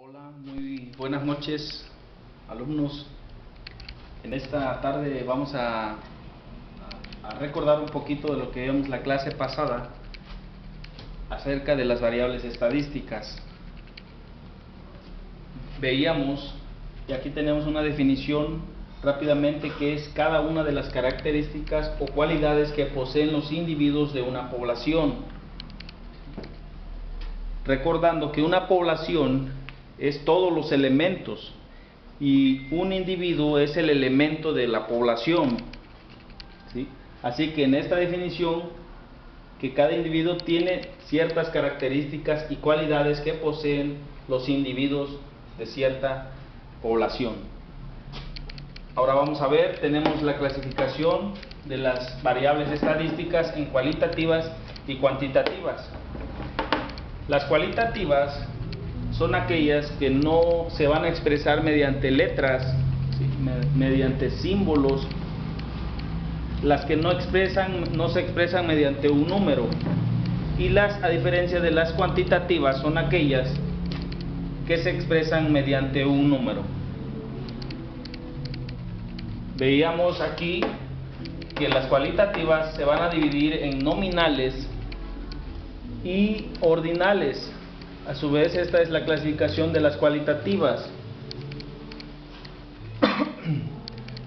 Hola, muy buenas noches, alumnos. En esta tarde vamos a recordar un poquito de lo que vimos la clase pasada acerca de las variables estadísticas. Veíamos, y aquí tenemos una definición rápidamente, que es cada una de las características o cualidades que poseen los individuos de una población. Recordando que una población es todos los elementos y un individuo es el elemento de la población, ¿sí? Así que en esta definición, que cada individuo tiene ciertas características y cualidades que poseen los individuos de cierta población. Ahora vamos a ver, tenemos la clasificación de las variables estadísticas en cualitativas y cuantitativas. Las cualitativas son aquellas que no se van a expresar mediante letras, ¿sí?, mediante símbolos. Las que no se expresan mediante un número. Y a diferencia de las cuantitativas, son aquellas que se expresan mediante un número. Veíamos aquí que las cualitativas se van a dividir en nominales y ordinales. A su vez, esta es la clasificación de las cualitativas.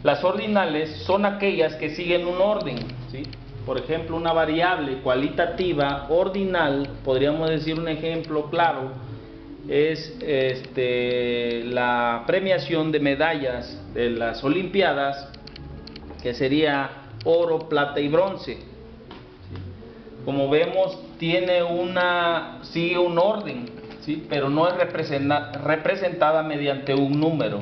Las ordinales son aquellas que siguen un orden, ¿sí? Por ejemplo, una variable cualitativa ordinal, podríamos decir un ejemplo claro, es la premiación de medallas de las Olimpiadas, que sería oro, plata y bronce. Como vemos, sigue un orden, ¿sí?, pero no es representada mediante un número.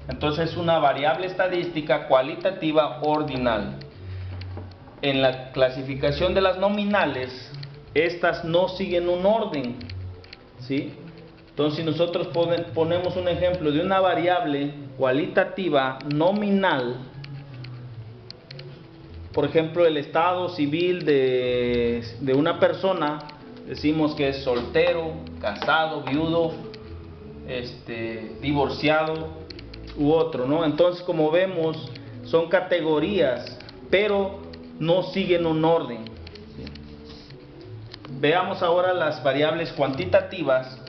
Entonces es una variable estadística cualitativa ordinal. En la clasificación de las nominales, estas no siguen un orden, ¿sí? Entonces, si nosotros ponemos un ejemplo de una variable cualitativa nominal, por ejemplo, el estado civil de una persona, decimos que es soltero, casado, viudo, divorciado u otro, ¿no? Entonces, como vemos, son categorías, pero no siguen un orden, ¿sí? Veamos ahora las variables cuantitativas,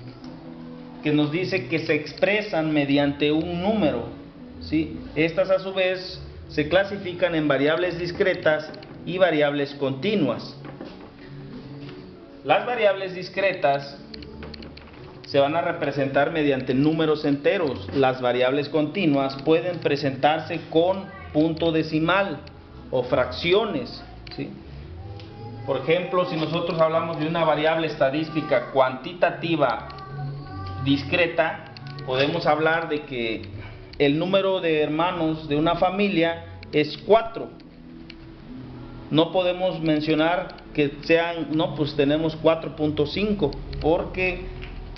que nos dice que se expresan mediante un número, ¿sí? Estas, a su vez, se clasifican en variables discretas y variables continuas. Las variables discretas se van a representar mediante números enteros. Las variables continuas pueden presentarse con punto decimal o fracciones, ¿sí? Por ejemplo, si nosotros hablamos de una variable estadística cuantitativa discreta, podemos hablar de que el número de hermanos de una familia es 4. No podemos mencionar que pues tenemos 4.5, porque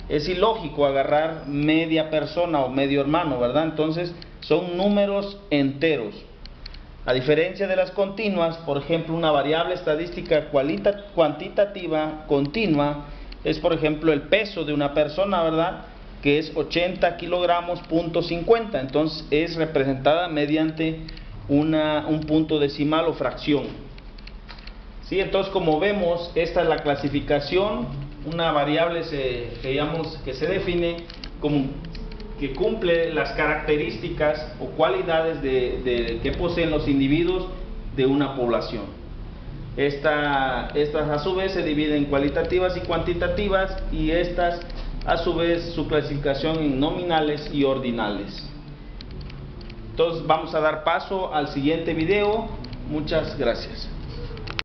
es ilógico agarrar media persona o medio hermano, ¿verdad? Entonces son números enteros. A diferencia de las continuas, por ejemplo, una variable estadística cuantitativa continua es, por ejemplo, el peso de una persona, ¿verdad?, que es 80 kilogramos, .50. Entonces es representada mediante un punto decimal o fracción, ¿sí? Entonces, como vemos, esta es la clasificación. Una variable que se define como que cumple las características o cualidades que poseen los individuos de una población. Estas, a su vez, se dividen en cualitativas y cuantitativas, y estas, a su vez, su clasificación en nominales y ordinales. Entonces vamos a dar paso al siguiente video. Muchas gracias.